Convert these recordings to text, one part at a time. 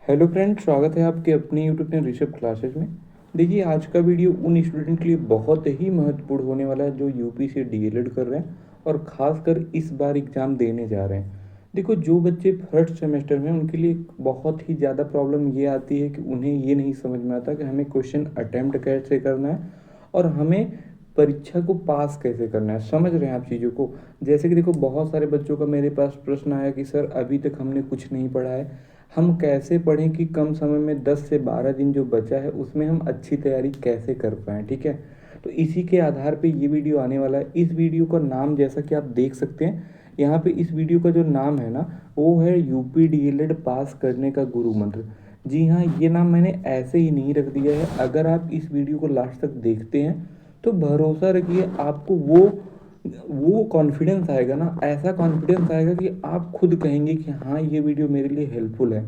Hello friend, स्वागत है आपके अपने यूट्यूब चैनल ऋषभ क्लासेज में। देखिए, आज का वीडियो उन स्टूडेंट के लिए बहुत ही महत्वपूर्ण होने वाला है जो यूपी से डीएलएड कर रहे हैं और ख़ासकर इस बार एग्ज़ाम देने जा रहे हैं। देखो, जो बच्चे फर्स्ट सेमेस्टर में, उनके लिए बहुत ही ज़्यादा प्रॉब्लम ये आती है कि उन्हें ये नहीं समझ में आता कि हमें क्वेश्चन अटैम्प्ट कैसे करना है और हमें परीक्षा को पास कैसे करना है। समझ रहे हैं आप चीज़ों को? जैसे कि देखो, बहुत सारे बच्चों का मेरे पास प्रश्न आया कि सर, अभी तक हमने कुछ नहीं पढ़ा है, हम कैसे पढ़ें कि कम समय में 10 से 12 दिन जो बचा है उसमें हम अच्छी तैयारी कैसे कर पाएँ, ठीक है? तो इसी के आधार पे ये वीडियो आने वाला है। इस वीडियो का नाम जैसा कि आप देख सकते हैं, यहाँ पे इस वीडियो का जो नाम है ना, वो है यूपी डीएलएड पास करने का गुरु मंत्र। जी हाँ, ये नाम मैंने ऐसे ही नहीं रख दिया है। अगर आप इस वीडियो को लास्ट तक देखते हैं तो भरोसा रखिए, आपको वो कॉन्फिडेंस आएगा ना, ऐसा कॉन्फिडेंस आएगा कि आप खुद कहेंगे कि हाँ, ये वीडियो मेरे लिए हेल्पफुल है।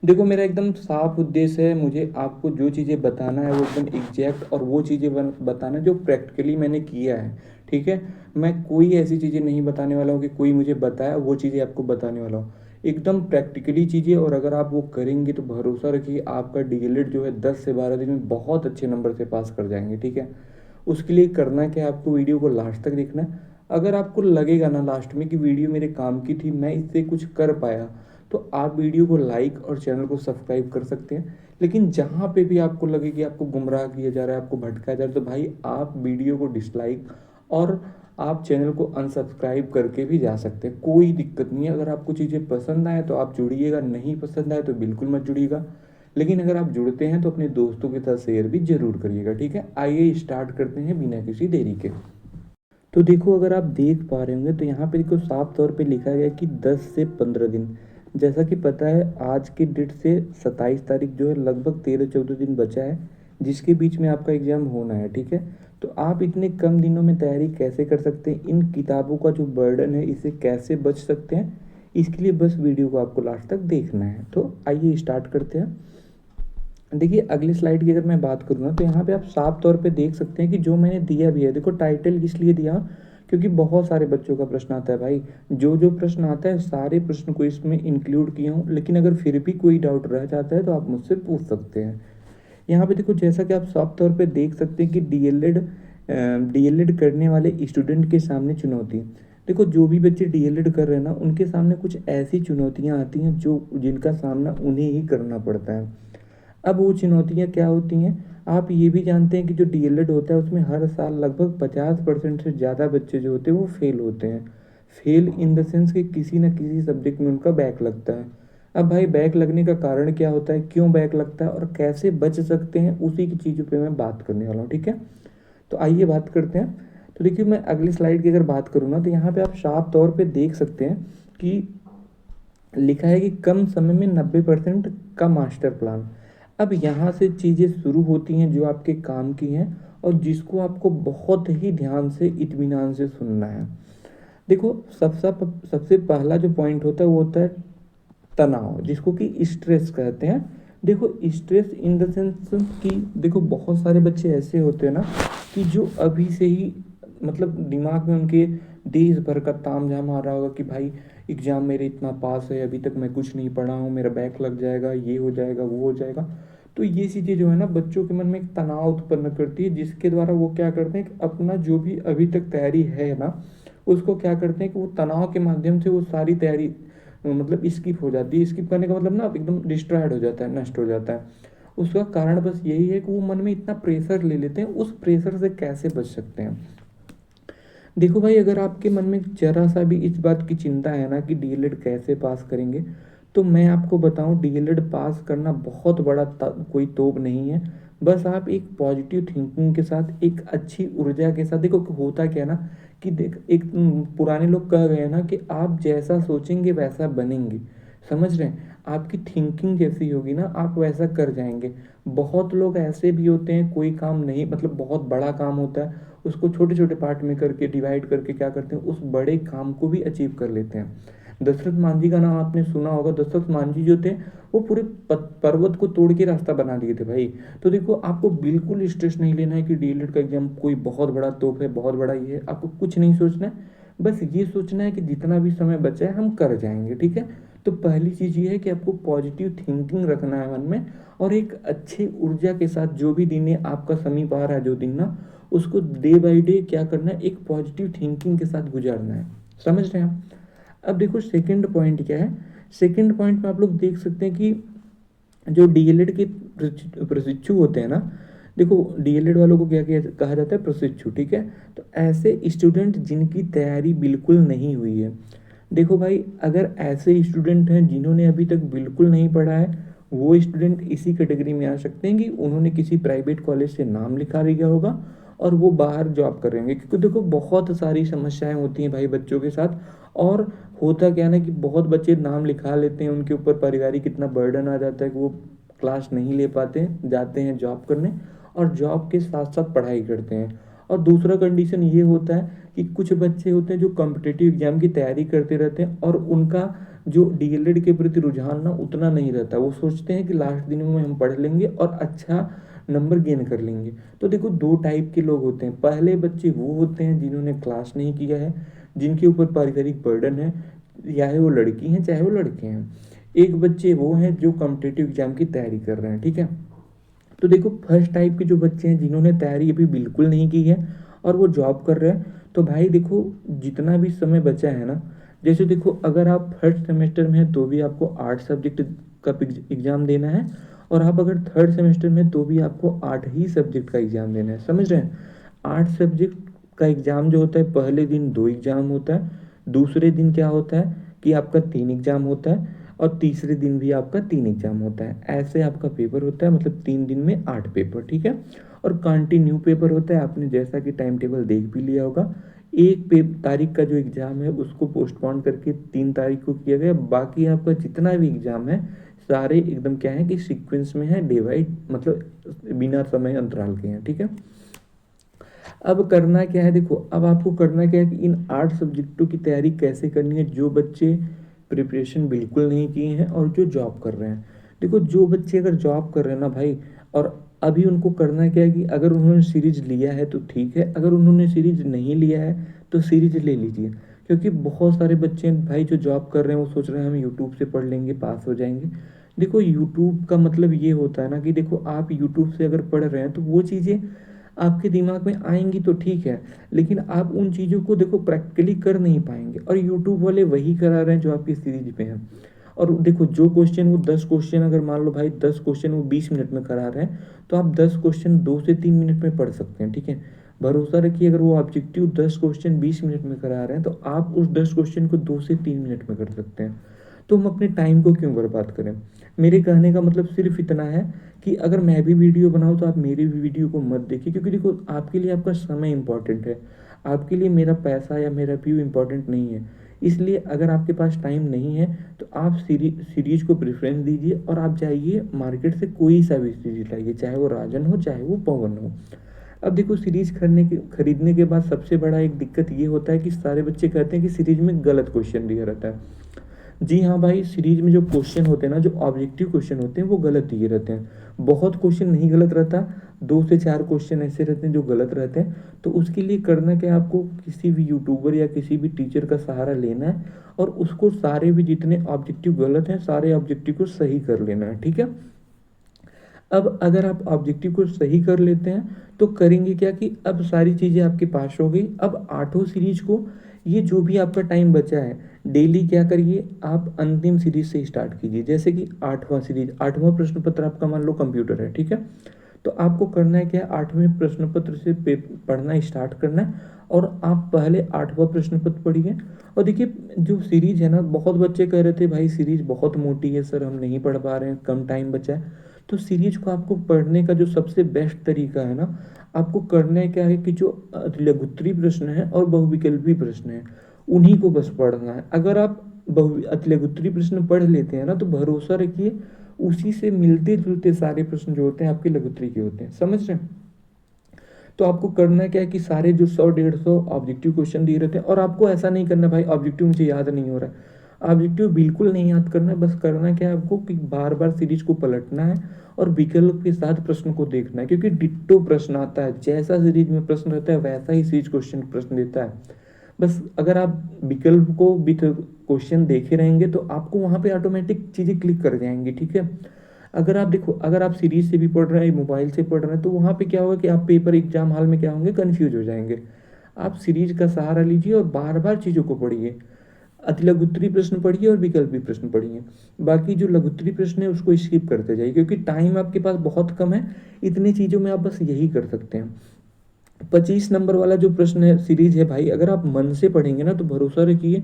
देखो, मेरा एकदम साफ उद्देश्य है, मुझे आपको जो चीज़ें बताना है वो एकदम एग्जैक्ट और वो चीज़ें बताना है जो प्रैक्टिकली मैंने किया है, ठीक है? मैं कोई ऐसी चीज़ें नहीं बताने वाला हूँ कि कोई मुझे बताया वो चीज़ें आपको बताने वाला हूँ। एकदम प्रैक्टिकली चीज़ें, और अगर आप वो करेंगे तो भरोसा रखिए, आपका डीएलएड जो है 10 से 12 दिन में बहुत अच्छे नंबर से पास कर जाएंगे, ठीक है? उसके लिए करना क्या है, आपको वीडियो को लास्ट तक देखना है। अगर आपको लगेगा ना लास्ट में कि वीडियो मेरे काम की थी, मैं इससे कुछ कर पाया, तो आप वीडियो को लाइक और चैनल को सब्सक्राइब कर सकते हैं। लेकिन जहाँ पे भी आपको लगे कि आपको गुमराह किया जा रहा है, आपको भटकाया जा रहा है, तो भाई आप वीडियो को डिसलाइक और आप चैनल को अनसब्सक्राइब करके भी जा सकते हैं, कोई दिक्कत नहीं है। अगर आपको चीज़ें पसंद आए तो आप जुड़िएगा, नहीं पसंद आए तो बिल्कुल मत जुड़िएगा। लेकिन अगर आप जुड़ते हैं तो अपने दोस्तों के साथ शेयर भी ज़रूर करिएगा, ठीक है? आइए स्टार्ट करते हैं बिना किसी देरी के। तो देखो, अगर आप देख पा रहे होंगे तो यहाँ पे देखो साफ तौर पे लिखा गया है कि 10 से 15 दिन। जैसा कि पता है, आज की डेट से 27 तारीख जो है, लगभग 13-14 दिन बचा है, जिसके बीच में आपका एग्ज़ाम होना है, ठीक है? तो आप इतने कम दिनों में तैयारी कैसे कर सकते हैं, इन किताबों का जो बर्डन है इससे कैसे बच सकते हैं, इसके लिए बस वीडियो को आपको लास्ट तक देखना है। तो आइए स्टार्ट करते हैं। देखिए, अगली स्लाइड की अगर मैं बात करूँ ना, तो यहाँ पे आप साफ तौर पे देख सकते हैं कि जो मैंने दिया भी है, देखो टाइटल इसलिए दिया क्योंकि बहुत सारे बच्चों का प्रश्न आता है भाई। जो जो प्रश्न आता है सारे प्रश्न को इसमें इंक्लूड किया हूँ, लेकिन अगर फिर भी कोई डाउट रह जाता है तो आप मुझसे पूछ सकते हैं। यहाँ पे देखो, जैसा कि आप साफ तौर पे देख सकते हैं कि डीएलएड करने वाले स्टूडेंट के सामने चुनौती। देखो, जो भी बच्चे डीएलएड कर रहे हैं ना, उनके सामने कुछ ऐसी चुनौतियाँ आती हैं जो जिनका सामना उन्हें ही करना पड़ता है। अब वो चुनौतियाँ क्या होती हैं, आप ये भी जानते हैं कि जो डीएलएड होता है उसमें हर साल लगभग 50% से ज़्यादा बच्चे जो होते हैं वो फेल होते हैं। फेल इन द सेंस कि किसी न किसी सब्जेक्ट में उनका बैक लगता है। अब भाई, बैक लगने का कारण क्या होता है, क्यों बैक लगता है और कैसे बच सकते हैं, उसी की चीज़ों पे मैं बात करने वाला हूँ, ठीक है? तो आइए बात करते हैं। तो देखिए, मैं अगली स्लाइड की अगर बात करूँ ना, तो यहाँ पे आप साफ तौर पे देख सकते हैं कि लिखा है कि कम समय में 90% का मास्टर प्लान। अब यहाँ से चीज़ें शुरू होती हैं जो आपके काम की हैं और जिसको आपको बहुत ही ध्यान से इत्मीनान से सुनना है। देखो, सबसे पहला जो पॉइंट होता है वो होता है तनाव, जिसको कि स्ट्रेस कहते हैं। देखो, स्ट्रेस इन द सेंस कि देखो, बहुत सारे बच्चे ऐसे होते हैं ना कि जो अभी से ही, मतलब दिमाग में उनके देश भर का तामझाम आ रहा होगा कि भाई, एग्ज़ाम मेरे इतना पास है, अभी तक मैं कुछ नहीं पढ़ा हूँ, मेरा बैक लग जाएगा, ये हो जाएगा, वो हो जाएगा। तो ये चीज़ें जो है ना, बच्चों के मन में एक तनाव उत्पन्न करती है, जिसके द्वारा वो क्या करते हैं कि अपना जो भी अभी तक तैयारी है ना, उसको क्या करते हैं कि वो तनाव के माध्यम से वो सारी तैयारी मतलब स्किप हो जाती है। स्किप करने का मतलब ना, एकदम डिस्ट्रॉयड हो जाता है, नष्ट हो जाता है। उसका कारण बस यही है कि वो मन में इतना प्रेशर ले लेते हैं। उस प्रेशर से कैसे बच सकते हैं? देखो भाई, अगर आपके मन में ज़रा सा भी इस बात की चिंता है ना कि डीएलएड कैसे पास करेंगे, तो मैं आपको बताऊं, डीएलएड पास करना बहुत बड़ा कोई तोप नहीं है। बस आप एक पॉजिटिव थिंकिंग के साथ, एक अच्छी ऊर्जा के साथ, देखो होता क्या है ना कि देख, एक पुराने लोग कह गए हैं ना कि आप जैसा सोचेंगे वैसा बनेंगे। समझ रहे हैं? आपकी थिंकिंग जैसी होगी ना, आप वैसा कर जाएंगे। बहुत लोग ऐसे भी होते हैं, कोई काम नहीं, मतलब बहुत बड़ा काम होता है, उसको छोटे छोटे पार्ट में करके डिवाइड करके क्या करते हैं, उस बड़े काम को भी अचीव कर लेते हैं। दशरथ मांझी का नाम आपने सुना होगा। दशरथ मांझी जो थे, वो पूरे पर्वत को तोड़ के रास्ता बना दिए थे भाई। तो देखो, आपको बिल्कुल स्ट्रेस नहीं लेना है कि डीएलएड का एग्जाम कोई बहुत बड़ा तोप है, बहुत बड़ा ये है, आपको कुछ नहीं सोचना है। बस ये सोचना है कि जितना भी समय बचा है हम कर जाएंगे, ठीक है? तो पहली चीज़ ये है कि आपको पॉजिटिव थिंकिंग रखना है मन में, और एक अच्छी ऊर्जा के साथ जो भी दिन है आपका समीप आ रहा है जो दिन ना, उसको डे बाय डे क्या करना है, एक पॉजिटिव थिंकिंग के साथ गुजारना है। समझ रहे हैं आप? अब देखो सेकंड पॉइंट क्या है। सेकंड पॉइंट में आप लोग देख सकते हैं कि जो डीएलएड के प्रशिक्षु होते हैं ना, देखो डीएलएड वालों को क्या कहा जाता है, प्रशिक्षु, ठीक है। तो ऐसे स्टूडेंट जिनकी तैयारी बिल्कुल नहीं हुई है, देखो भाई अगर ऐसे स्टूडेंट हैं जिन्होंने अभी तक बिल्कुल नहीं पढ़ा है, वो स्टूडेंट इसी कैटेगरी में आ सकते हैं कि उन्होंने किसी प्राइवेट कॉलेज से नाम लिखा लिया होगा और वो बाहर जॉब कर रहे होंगे, क्योंकि देखो बहुत सारी समस्याएं होती हैं भाई बच्चों के साथ। और होता क्या है ना कि बहुत बच्चे नाम लिखा लेते हैं, उनके ऊपर पारिवारिक इतना बर्डन आ जाता है कि वो क्लास नहीं ले पाते हैं, जाते हैं जॉब करने और जॉब के साथ साथ पढ़ाई करते हैं। और दूसरा कंडीशन ये होता है कि कुछ बच्चे होते हैं जो कॉम्पिटिटिव एग्जाम की तैयारी करते रहते हैं और उनका जो डीएलएड के प्रति रुझान ना उतना नहीं रहता, वो सोचते हैं कि लास्ट दिन में हम पढ़ लेंगे और अच्छा नंबर गेन कर लेंगे। तो देखो दो टाइप के लोग होते हैं। पहले बच्चे वो होते हैं जिन्होंने क्लास नहीं किया है, जिनके ऊपर पारिवारिक बर्डन है, चाहे वो लड़की हैं चाहे वो लड़के हैं। एक बच्चे वो हैं जो कॉम्पिटिटिव एग्जाम की तैयारी कर रहे हैं, ठीक है। तो देखो फर्स्ट टाइप के जो बच्चे हैं जिन्होंने तैयारी अभी बिल्कुल नहीं की है और वो जॉब कर रहे हैं, तो भाई देखो जितना भी समय बचा है ना, जैसे देखो अगर आप फर्स्ट सेमेस्टर में हैं तो भी आपको 8 सब्जेक्ट का एग्ज़ाम देना है, और आप अगर थर्ड सेमेस्टर में तो भी आपको 8 ही सब्जेक्ट का एग्ज़ाम देना है। समझ रहे हैं? 8 सब्जेक्ट का एग्ज़ाम जो होता है, पहले दिन 2 एग्ज़ाम होता है, दूसरे दिन क्या होता है कि आपका 3 एग्ज़ाम होता है, और तीसरे दिन भी आपका 3 एग्ज़ाम होता है। ऐसे आपका पेपर होता है, मतलब 3 दिन में 8 पेपर, ठीक है। और कंटिन्यू पेपर होता है, आपने जैसा कि टाइम टेबल देख भी लिया होगा। एक तारीख का जो एग्ज़ाम है उसको पोस्टपोन करके 3 तारीख को किया गया। बाकी आपका जितना भी एग्ज़ाम है सारे एकदम क्या है कि सीक्वेंस में है, डिवाइड मतलब बिना समय अंतराल के हैं, ठीक है। अब करना क्या है, देखो अब आपको करना क्या है कि इन 8 सब्जेक्टों की तैयारी कैसे करनी है, जो बच्चे प्रिपरेशन बिल्कुल नहीं किए हैं और जो जॉब कर रहे हैं। देखो जो बच्चे अगर जॉब कर रहे हैं ना भाई, और अभी उनको करना क्या है कि अगर उन्होंने सीरीज लिया है तो ठीक है, अगर उन्होंने सीरीज नहीं लिया है तो सीरीज ले लीजिए। क्योंकि बहुत सारे बच्चे हैं भाई जो जॉब कर रहे हैं, वो सोच रहे हैं हम यूट्यूब से पढ़ लेंगे पास हो जाएंगे। देखो यूट्यूब का मतलब ये होता है ना कि देखो आप यूट्यूब से अगर पढ़ रहे हैं तो वो चीज़ें आपके दिमाग में आएंगी तो ठीक है, लेकिन आप उन चीज़ों को देखो प्रैक्टिकली कर नहीं पाएंगे। और यूट्यूब वाले वही करा रहे हैं जो आपकी सीरीज पे हैं। और देखो जो क्वेश्चन वो 10 क्वेश्चन, अगर मान लो भाई 10 क्वेश्चन वो 20 मिनट में करा रहे हैं, तो आप 10 क्वेश्चन 2 से 3 मिनट में पढ़ सकते हैं, ठीक है। भरोसा रखिए अगर वो ऑब्जेक्टिव 10 क्वेश्चन 20 मिनट में करा रहे हैं तो आप उस 10 क्वेश्चन को 2 से 3 मिनट में कर सकते हैं। तो हम अपने टाइम को क्यों बर्बाद करें। मेरे कहने का मतलब सिर्फ इतना है कि अगर मैं भी वीडियो बनाऊँ तो आप मेरी भी वीडियो को मत देखिए, क्योंकि देखो आपके लिए आपका समय इंपॉर्टेंट है, आपके लिए मेरा पैसा या मेरा व्यू इंपॉर्टेंट नहीं है। इसलिए अगर आपके पास टाइम नहीं है तो आप सीरीज को प्रेफरेंस दीजिए और आप जाइए मार्केट से कोई सा भी सीरीज लाइए, चाहे वो राजन हो चाहे वो पवन हो। अब देखो सीरीज खरीदने के बाद सबसे बड़ा एक दिक्कत ये होता है कि सारे बच्चे कहते हैं कि सीरीज में गलत क्वेश्चन दिया रहता है। जी हाँ भाई, सीरीज में जो क्वेश्चन होते हैं ना, जो ऑब्जेक्टिव क्वेश्चन होते हैं वो गलत दिए रहते हैं। बहुत क्वेश्चन नहीं गलत रहता, 2 से 4 क्वेश्चन ऐसे रहते हैं जो गलत रहते हैं। तो उसके लिए करना क्या, आपको किसी भी यूट्यूबर या किसी भी टीचर का सहारा लेना है और उसको सारे भी जितने ऑब्जेक्टिव गलत हैं सारे ऑब्जेक्टिव को सही कर लेना है, ठीक है। अब अगर आप ऑब्जेक्टिव को सही कर लेते हैं तो करेंगे क्या कि अब सारी चीज़ें आपके पास हो गई। अब 8 सीरीज को, ये जो भी आपका टाइम बचा है, डेली क्या करिए, आप अंतिम सीरीज से स्टार्ट कीजिए। जैसे कि 8वां सीरीज, 8वां प्रश्न पत्र आपका मान लो कंप्यूटर है, ठीक है। तो आपको करना है क्या, 8वें प्रश्न पत्र से पढ़ना स्टार्ट करना है और आप पहले 8वां प्रश्न पत्र पढ़िए। और देखिए जो सीरीज है ना, बहुत बच्चे कह रहे थे भाई सीरीज बहुत मोटी है सर, हम नहीं पढ़ पा रहे हैं, कम टाइम बचा है। तो सीरीज को आपको पढ़ने का जो सबसे बेस्ट तरीका है ना, आपको करना है क्या है कि जो लघुत्तरी प्रश्न है और बहुविकल्पी प्रश्न है उन्हीं को बस पढ़ना है। अगर आप लघुत्तरी प्रश्न पढ़ लेते हैं ना, तो भरोसा रखिए उसी से मिलते जुलते सारे प्रश्न जो होते हैं आपके लघुत्तरी के होते हैं। समझ रहे हैं? तो आपको करना क्या है कि सारे जो 100-150 ऑब्जेक्टिव क्वेश्चन दिए रहते हैं, और आपको ऐसा नहीं करना भाई ऑब्जेक्टिव मुझे याद नहीं हो रहा है, ऑब्जेक्टिव बिल्कुल नहीं याद करना है। बस करना क्या है आपको कि बार बार सीरीज को पलटना है और विकल्प के साथ प्रश्न को देखना है, क्योंकि डिट्टो प्रश्न आता है, जैसा सीरीज में प्रश्न रहता है वैसा ही सीरीज क्वेश्चन प्रश्न देता है। बस अगर आप विकल्प को विथ क्वेश्चन देखे रहेंगे तो आपको वहाँ पे ऑटोमेटिक चीज़ें क्लिक कर जाएंगी, ठीक है। अगर आप देखो, अगर आप सीरीज से भी पढ़ रहे हैं, मोबाइल से पढ़ रहे हैं, तो वहाँ पे क्या होगा कि आप पेपर एग्जाम हॉल में क्या होंगे, कन्फ्यूज हो जाएंगे। आप सीरीज का सहारा लीजिए और बार बार चीज़ों को पढ़िए। अति लघुत्तरी प्रश्न पढ़िए और विकल्पी प्रश्न पढ़िए। बाकी जो लघुत्तरी प्रश्न है उसको स्किप करते जाइए, क्योंकि टाइम आपके पास बहुत कम है। इतनी चीज़ों में आप बस यही कर सकते हैं। 25 नंबर वाला जो प्रश्न है, सीरीज है भाई, अगर आप मन से पढ़ेंगे ना तो भरोसा रखिए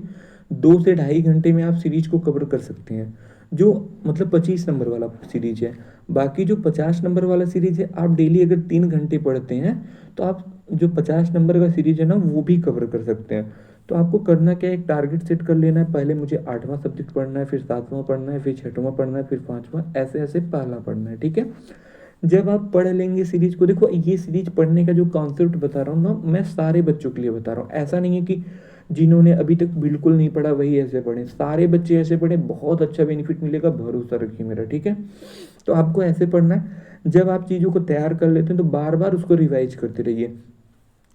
2 से ढाई घंटे में आप सीरीज को कवर कर सकते हैं, जो मतलब 25 नंबर वाला सीरीज है। बाकी जो 50 नंबर वाला सीरीज है, आप डेली अगर 3 घंटे पढ़ते हैं तो आप जो 50 नंबर का सीरीज है ना वो भी कवर कर सकते हैं। तो आपको करना क्या है, एक टारगेट सेट कर लेना है। पहले मुझे 8वां सब्जेक्ट पढ़ना है, फिर 7वां पढ़ना है, फिर 6वां पढ़ना है, फिर 5वां, ऐसे ऐसे पहला पढ़ना है, ठीक है। जब आप पढ़ लेंगे सीरीज को, देखो ये सीरीज पढ़ने का जो कॉन्सेप्ट बता रहा हूँ ना, मैं सारे बच्चों के लिए बता रहा हूँ। ऐसा नहीं है कि जिन्होंने अभी तक बिल्कुल नहीं पढ़ा वही ऐसे पढ़े, सारे बच्चे ऐसे पढ़े, बहुत अच्छा बेनिफिट मिलेगा, भरोसा रखिए मेरा, ठीक है। तो आपको ऐसे पढ़ना है। जब आप चीज़ों को तैयार कर लेते हैं तो बार बार उसको रिवाइज करते रहिए।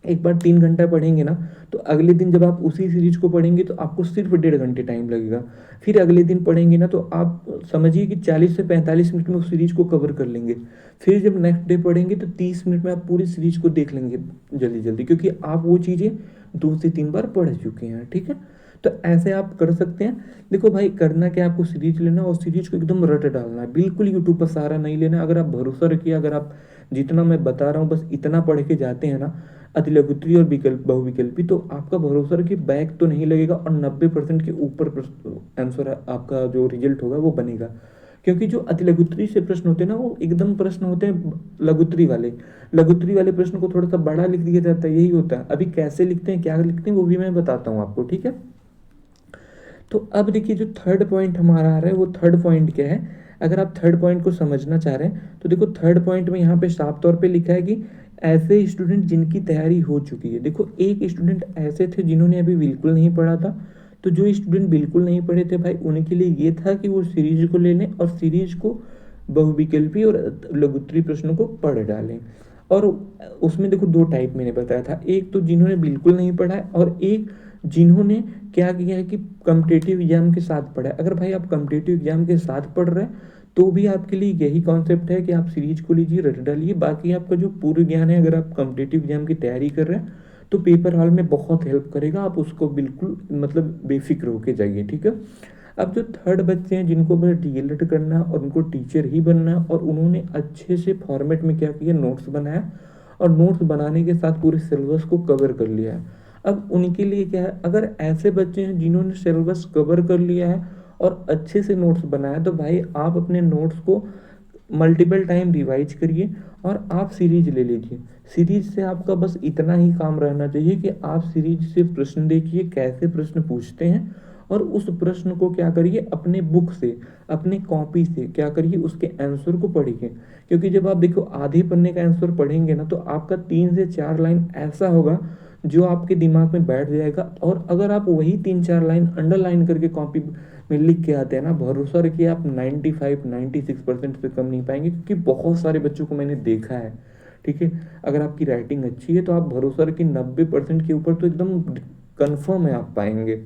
एक बार 3 घंटा पढ़ेंगे ना, तो अगले दिन जब आप उसी सीरीज को पढ़ेंगे तो आपको सिर्फ 1.5 घंटे टाइम लगेगा। फिर अगले दिन पढ़ेंगे ना तो आप समझिए कि 40 से 45 मिनट में उस सीरीज को कवर कर लेंगे। फिर जब नेक्स्ट डे पढ़ेंगे तो 30 मिनट में आप पूरी सीरीज को देख लेंगे जल्दी जल्दी, क्योंकि आप वो चीज़ें 2 से 3 बार पढ़ चुके हैं, ठीक है। तो ऐसे आप कर सकते हैं। देखो भाई, करना क्या, आपको सीरीज लेना और सीरीज को एकदम रट डालना है, बिल्कुल यूट्यूब पर सहारा नहीं लेना। अगर आप भरोसा रखिए, अगर आप जितना मैं बता रहा हूँ बस इतना पढ़ के जाते हैं ना, अति लघुत्री और विकल्प बहुविकल्पी, तो आपका भरोसा रखिए बैक तो नहीं लगेगा और 90% के ऊपर आंसर आपका जो रिजल्ट होगा वो बनेगा। क्योंकि जो अति लघुत्री से प्रश्न होते हैं ना, वो एकदम प्रश्न होते हैं लघुत्री वाले प्रश्न को थोड़ा सा बड़ा लिख दिया जाता है, यही होता है। अभी कैसे लिखते हैं, क्या लिखते हैं, वो भी मैं बताता हूँ आपको, ठीक है। तो अब देखिए, जो थर्ड पॉइंट हमारा आ रहा है वो थर्ड पॉइंट क्या है। अगर आप थर्ड पॉइंट को समझना चाह रहे हैं तो देखो, थर्ड पॉइंट में यहाँ पे साफ तौर पे लिखा है कि ऐसे स्टूडेंट जिनकी तैयारी हो चुकी है। देखो, एक स्टूडेंट ऐसे थे जिन्होंने अभी बिल्कुल नहीं पढ़ा था। तो जो स्टूडेंट बिल्कुल नहीं पढ़े थे भाई, उनके लिए ये था कि वो सीरीज को ले लें और सीरीज को बहुविकल्पी और लघुत्तरी प्रश्नों को पढ़ डालें। और उसमें देखो 2 टाइप मैंने बताया था, एक तो जिन्होंने बिल्कुल नहीं पढ़ा है और एक जिन्होंने क्या किया है कि कॉम्पिटिटिव एग्जाम के साथ पढ़ा है। अगर भाई आप कॉम्पिटिटिव एग्जाम के साथ पढ़ रहे हैं तो भी आपके लिए यही कॉन्सेप्ट है कि आप सीरीज को लीजिए, रट डालिए। बाकी आपका जो पूर्व ज्ञान है, अगर आप कॉम्पिटिटिव एग्जाम की तैयारी कर रहे हैं तो पेपर हॉल में बहुत हेल्प करेगा, आप उसको बिल्कुल मतलब बेफिक्र होके जाइए, ठीक है। अब जो थर्ड बच्चे हैं जिनको बस डीएलएड करना है और उनको टीचर ही बनना है, और उन्होंने अच्छे से फॉर्मेट में क्या किया, नोट्स बनाया और नोट्स बनाने के साथ पूरे सिलेबस को कवर कर लिया है। अब उनके लिए क्या है, अगर ऐसे बच्चे हैं जिन्होंने सिलेबस कवर कर लिया है और अच्छे से नोट्स बनाया, तो भाई आप अपने नोट्स को मल्टीपल टाइम रिवाइज करिए और आप सीरीज ले लीजिए। सीरीज से आपका बस इतना ही काम रहना चाहिए कि आप सीरीज से प्रश्न देखिए कैसे प्रश्न पूछते हैं, और उस प्रश्न को क्या करिए, अपने बुक से, अपने कॉपी से क्या करिए, उसके आंसर को पढ़िए। क्योंकि जब आप देखो आधे पन्ने का आंसर पढ़ेंगे ना, तो आपका 3 से 4 लाइन ऐसा होगा जो आपके दिमाग में बैठ जाएगा। और अगर आप वही 3-4 लाइन अंडरलाइन करके कॉपी में लिख के आते हैं ना, भरोसा रखिए आप 95-96% से कम नहीं पाएंगे, क्योंकि बहुत सारे बच्चों को मैंने देखा है, ठीक है। अगर आपकी राइटिंग अच्छी है तो आप भरोसा रखिए 90% के ऊपर तो एकदम कन्फर्म है आप पाएंगे।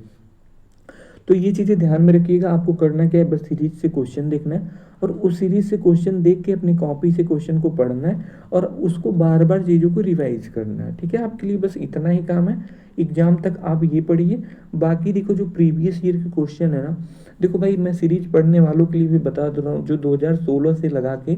तो ये चीज़ें ध्यान में रखिएगा। आपको करना क्या है, बस सीरीज से क्वेश्चन देखना है और उस सीरीज से क्वेश्चन देख के अपनी कॉपी से क्वेश्चन को पढ़ना है और उसको बार बार चीज़ों को रिवाइज करना है, ठीक है। आपके लिए बस इतना ही काम है। एग्जाम तक आप ये पढ़िए। बाकी देखो, जो प्रीवियस ईयर के क्वेश्चन है ना, देखो भाई मैं सीरीज पढ़ने वालों के लिए भी बता दे रहा हूँ, जो 2016 से लगा के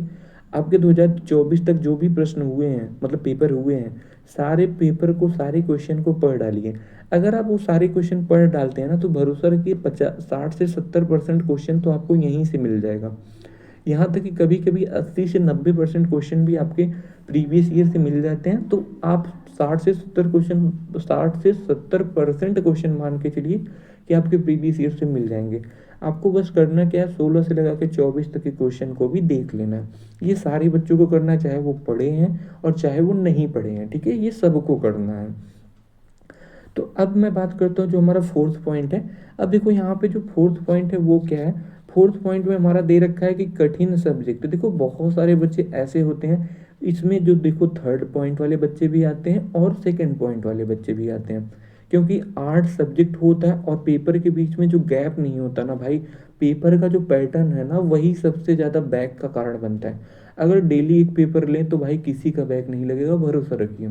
आपके 2024 तक जो भी प्रश्न हुए हैं, मतलब पेपर हुए हैं, सारे पेपर को, सारे क्वेश्चन को पढ़ डालिए। अगर आप वो सारे क्वेश्चन पढ़ डालते हैं ना, तो भरोसा रखिए 60 से 70% क्वेश्चन तो आपको यहीं से मिल जाएगा। यहाँ तक कि कभी कभी 80 से 90% क्वेश्चन भी आपके प्रीवियस ईयर से मिल जाते हैं। तो आप 60 से 70% क्वेश्चन मान के चलिए कि आपके प्रीवियस ईयर से मिल जाएंगे। आपको बस करना क्या है, 16 से लगा के 24 तक के क्वेश्चन को भी देख लेना है। ये सारे बच्चों को करना है, चाहे वो पढ़े हैं और चाहे वो नहीं पढ़े हैं, ठीक है, ये सबको करना है। तो अब मैं बात करता हूँ जो हमारा फोर्थ पॉइंट है। अब देखो यहाँ पे जो फोर्थ पॉइंट है वो क्या है। फोर्थ पॉइंट में हमारा दे रखा है कि कठिन सब्जेक्ट। देखो बहुत सारे बच्चे ऐसे होते हैं, इसमें जो देखो थर्ड पॉइंट वाले बच्चे भी आते हैं और सेकंड पॉइंट वाले बच्चे भी आते हैं। क्योंकि 8 सब्जेक्ट होता है और पेपर के बीच में जो गैप नहीं होता ना भाई, पेपर का जो पैटर्न है ना वही सबसे ज़्यादा बैक का कारण बनता है। अगर डेली एक पेपर लें तो भाई किसी का बैक नहीं लगेगा, भरोसा रखिए।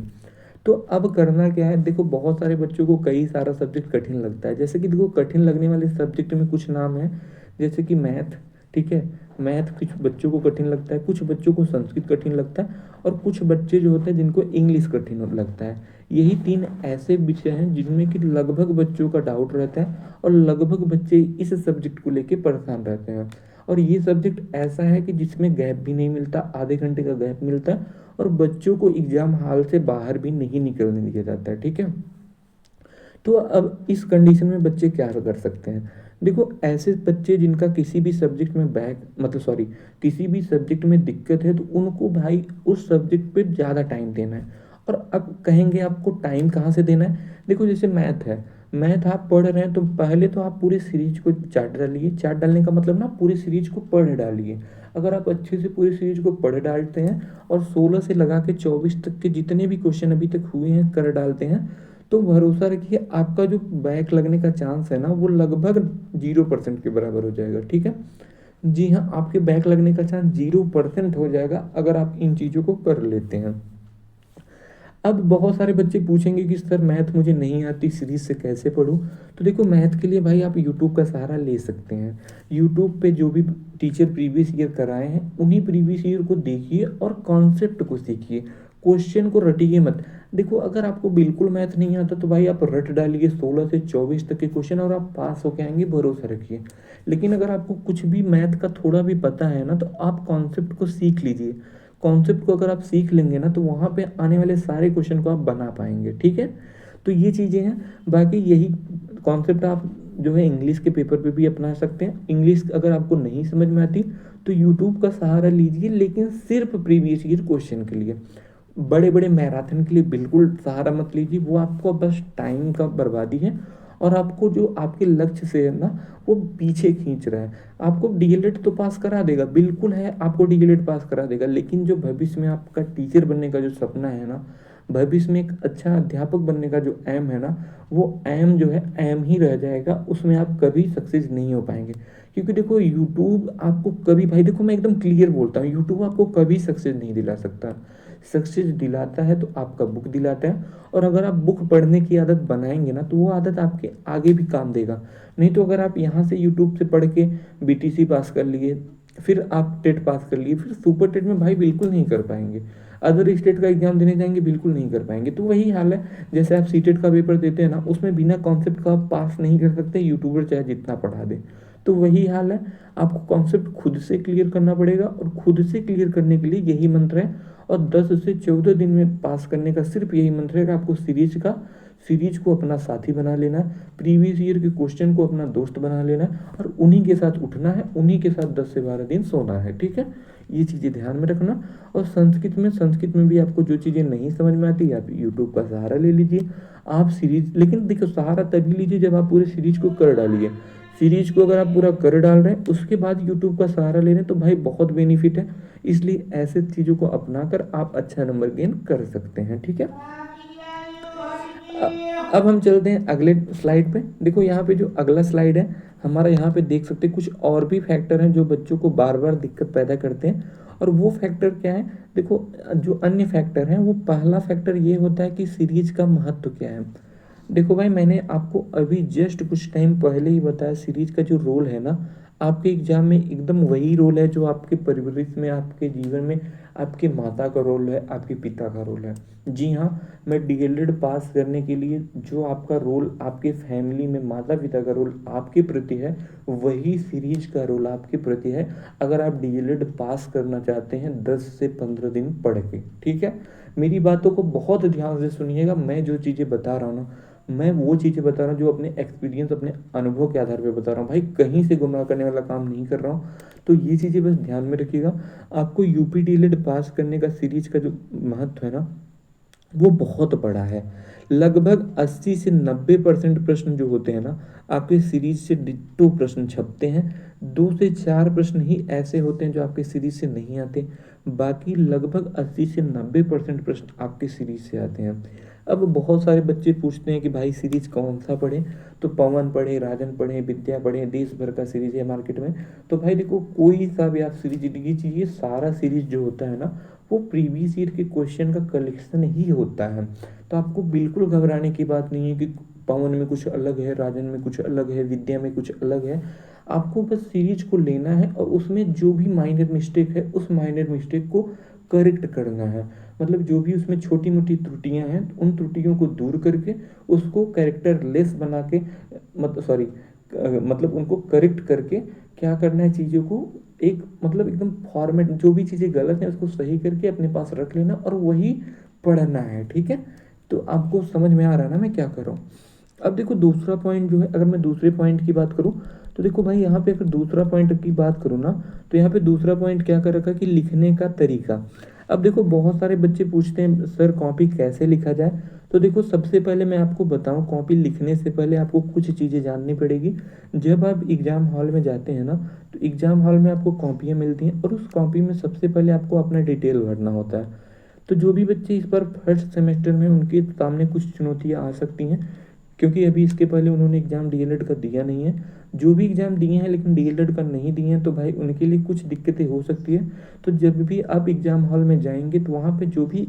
तो अब करना क्या है, देखो बहुत सारे बच्चों को कई सारा सब्जेक्ट कठिन लगता है। जैसे कि देखो कठिन लगने वाले सब्जेक्ट में कुछ नाम है, जैसे कि मैथ, ठीक है। मैथ कुछ बच्चों को कठिन लगता है, कुछ बच्चों को संस्कृत कठिन लगता है, और कुछ बच्चे जो होते हैं जिनको इंग्लिश कठिन लगता है। यही 3 ऐसे विषय हैं जिनमें कि लगभग बच्चों का डाउट रहता है और लगभग बच्चे इस सब्जेक्ट को लेके परेशान रहते हैं। और ये सब्जेक्ट ऐसा है कि जिसमें गैप भी नहीं मिलता, आधे घंटे का गैप मिलता है, और बच्चों को एग्जाम हॉल से बाहर भी नहीं निकलने दिया जाता है, ठीक है। तो अब इस कंडीशन में बच्चे क्या कर सकते हैं, देखो ऐसे बच्चे जिनका किसी भी सब्जेक्ट में बैक मतलब सॉरी किसी भी सब्जेक्ट में दिक्कत है, तो उनको भाई उस सब्जेक्ट पे ज़्यादा टाइम देना है। और अब कहेंगे आपको टाइम कहाँ से देना है, देखो जैसे मैथ है, मैथ आप पढ़ रहे हैं तो पहले तो आप पूरे सीरीज को चार्ट डालिए। चार्ट डालने का मतलब ना पूरी सीरीज को पढ़ डालिए। अगर आप अच्छे से पूरी सीरीज को पढ़ डालते हैं और 16 से लगा के 24 तक के जितने भी क्वेश्चन अभी तक हुए हैं कर डालते हैं, तो भरोसा रखिए आपका जो बैक लगने का चांस है ना वो लगभग 0% के बराबर हो जाएगा, ठीक है। जी हाँ, आपके बैक लगने का चांस 0% हो जाएगा अगर आप इन चीज़ों को कर लेते हैं। अब बहुत सारे बच्चे पूछेंगे कि सर मैथ मुझे नहीं आती, सीरीज से कैसे पढूं। तो देखो मैथ के लिए भाई आप यूट्यूब का सहारा ले सकते हैं। यूट्यूब पे जो भी टीचर प्रीवियस ईयर कराए हैं उन्हीं प्रीवियस ईयर को देखिए और कॉन्सेप्ट को सीखिए, क्वेश्चन को रटिए मत। देखो अगर आपको बिल्कुल मैथ नहीं आता तो भाई आप रट डालिए 16 से 24 तक के क्वेश्चन और आप पास होके आएंगे, भरोसा रखिए। लेकिन अगर आपको कुछ भी मैथ का थोड़ा भी पता है ना, तो आप कॉन्सेप्ट को सीख लीजिए। कॉन्सेप्ट को अगर आप सीख लेंगे ना तो वहाँ पे आने वाले सारे क्वेश्चन को आप बना पाएंगे, ठीक है। तो ये चीज़ें हैं। बाकी यही कॉन्सेप्ट आप जो है इंग्लिश के पेपर पे भी अपना सकते हैं। इंग्लिश अगर आपको नहीं समझ में आती तो यूट्यूब का सहारा लीजिए, लेकिन सिर्फ प्रीवियस ईयर क्वेश्चन के लिए। बड़े बड़े मैराथन के लिए बिल्कुल सहारा मत लीजिए, वो आपको बस टाइम का बर्बादी है और आपको जो आपके लक्ष्य से है ना वो पीछे खींच रहा है। आपको डीएलएड तो पास करा देगा, बिल्कुल है आपको डीएलएड पास करा देगा, लेकिन जो भविष्य में आपका टीचर बनने का जो सपना है ना, भविष्य में एक अच्छा अध्यापक बनने का जो एम है ना, वो एम जो है एम ही रह जाएगा, उसमें आप कभी सक्सेस नहीं हो पाएंगे। क्योंकि देखो यूट्यूब आपको कभी, भाई देखो मैं एकदम क्लियर बोलता हूँ, यूट्यूब आपको कभी सक्सेस नहीं दिला सकता। सक्सेस दिलाता है तो आपका बुक दिलाता है, और अगर आप बुक पढ़ने की आदत बनाएंगे ना तो वो आदत आपके आगे भी काम देगा। नहीं तो अगर आप यहाँ से यूट्यूब से पढ़ के बीटीसी पास कर लिए, फिर आप टेट पास कर लिए, फिर सुपर टेट में भाई बिल्कुल नहीं कर पाएंगे। अदर स्टेट का एग्जाम देने जाएंगे बिल्कुल नहीं कर पाएंगे। तो वही हाल है, जैसे आप सीटेट का पेपर देते हैं ना, उसमें बिना कॉन्सेप्ट का आप पास नहीं कर सकते, यूट्यूबर चाहे जितना पढ़ा दे। तो वही हाल है, आपको कॉन्सेप्ट खुद से क्लियर करना पड़ेगा, और खुद से क्लियर करने के लिए यही मंत्र है। और 10 से 14 दिन में पास करने का सिर्फ यही मंत्र है कि आपको सीरीज को अपना साथी बना लेना है, प्रीवियस ईयर के क्वेश्चन को अपना दोस्त बना लेना है, और उन्हीं के साथ उठना है, उन्हीं के साथ 10 से 12 दिन सोना है, ठीक है। ये चीज़ें ध्यान में रखना। और संस्कृत में भी आपको जो चीज़ें नहीं समझ में आती आप यूट्यूब का सहारा ले लीजिए। आप सीरीज, लेकिन देखो सहारा तभी लीजिए जब आप पूरे सीरीज को कर डालिए। सीरीज को अगर आप पूरा कर डाल रहे हैं उसके बाद यूट्यूब का सहारा ले रहे हैं तो भाई बहुत बेनिफिट है। इसलिए ऐसे चीज़ों को अपनाकर आप अच्छा नंबर गेन कर सकते हैं, ठीक है। अब हम चलते हैं अगले स्लाइड पे। देखो यहाँ पे जो अगला स्लाइड है हमारा, यहाँ पे देख सकते हैं कुछ और भी फैक्टर हैं जो बच्चों को बार बार दिक्कत पैदा करते हैं। और वो फैक्टर क्या है, देखो जो अन्य फैक्टर हैं, वो पहला फैक्टर ये होता है कि सीरीज का महत्व क्या है। देखो भाई मैंने आपको अभी जस्ट कुछ टाइम पहले ही बताया, सीरीज का जो रोल है ना आपके एग्जाम में एकदम वही रोल है जो आपके परिवेश में, आपके जीवन में आपके माता का रोल है, आपके पिता का रोल है। जी हाँ, मैं डीएलएड पास करने के लिए जो आपका रोल आपके फैमिली में माता पिता का रोल आपके प्रति है, वही सीरीज का रोल आपके प्रति है। अगर आप डीएलएड पास करना चाहते हैं 10 से 15 दिन पढ़ के, ठीक है। मेरी बातों को बहुत ध्यान से सुनिएगा, मैं जो चीज़ें बता रहा हूँ ना, मैं वो चीज़ें बता रहा हूँ जो अपने एक्सपीरियंस, अपने अनुभव के आधार पर बता रहा हूँ भाई, कहीं से गुमराह करने वाला काम नहीं कर रहा हूँ। तो ये चीज़ें बस ध्यान में रखिएगा। आपको यूपी डीएलएड पास करने का सीरीज का जो महत्व है ना वो बहुत बड़ा है। लगभग 80 से 90% प्रश्न जो होते हैं ना आपके सीरीज से डिट्टो प्रश्न छपते हैं। 2 से 4 प्रश्न ही ऐसे होते हैं जो आपके सीरीज से नहीं आते, बाकी लगभग 80 से 90% प्रश्न आपके सीरीज से आते हैं। अब बहुत सारे बच्चे पूछते हैं कि भाई सीरीज कौन सा पढ़ें, तो पवन पढ़े, राजन पढ़े, विद्या पढ़े, देश भर का सीरीज है मार्केट में। तो भाई देखो कोई सा भी आप सीरीज लीजिए, सारा सीरीज जो होता है ना वो प्रीवियस ईयर के क्वेश्चन का कलेक्शन ही होता है। तो आपको बिल्कुल घबराने की बात नहीं है कि पवन में कुछ अलग है, राजन में कुछ अलग है, विद्या में कुछ अलग है। आपको बस सीरीज को लेना है और उसमें जो भी माइनर मिस्टेक है उस माइनर मिस्टेक को करेक्ट करना है। मतलब जो भी उसमें छोटी मोटी त्रुटियां हैं उन त्रुटियों को दूर करके उसको कैरेक्टर लेस बना के, मतलब सॉरी, मतलब उनको करेक्ट करके क्या करना है, चीज़ों को एक मतलब एकदम फॉर्मेट, जो भी चीज़ें गलत हैं उसको सही करके अपने पास रख लेना और वही पढ़ना है। ठीक है, तो आपको समझ में आ रहा है ना मैं क्या कर रहा हूँ। अब देखो दूसरा पॉइंट जो है, अगर मैं दूसरे पॉइंट की बात करूँ तो देखो भाई यहाँ पे अगर दूसरा पॉइंट की बात करूँ ना, तो यहाँ पे दूसरा पॉइंट क्या कर रखा है कि लिखने का तरीका। अब देखो बहुत सारे बच्चे पूछते हैं सर कॉपी कैसे लिखा जाए। तो देखो सबसे पहले मैं आपको बताऊं, कॉपी लिखने से पहले आपको कुछ चीज़ें जाननी पड़ेगी। जब आप एग्ज़ाम हॉल में जाते हैं ना, तो एग्ज़ाम हॉल में आपको कॉपियाँ मिलती हैं और उस कॉपी में सबसे पहले आपको अपना डिटेल भरना होता है। तो जो भी बच्चे इस बार फर्स्ट सेमेस्टर में, उनके सामने कुछ चुनौतियाँ आ सकती हैं, क्योंकि अभी इसके पहले उन्होंने एग्ज़ाम डीएलएड का दिया नहीं है। जो भी एग्ज़ाम दिए हैं लेकिन डीएलएड का नहीं दिए हैं, तो भाई उनके लिए कुछ दिक्कतें हो सकती है। तो जब भी आप एग्ज़ाम हॉल में जाएंगे तो वहाँ पे जो भी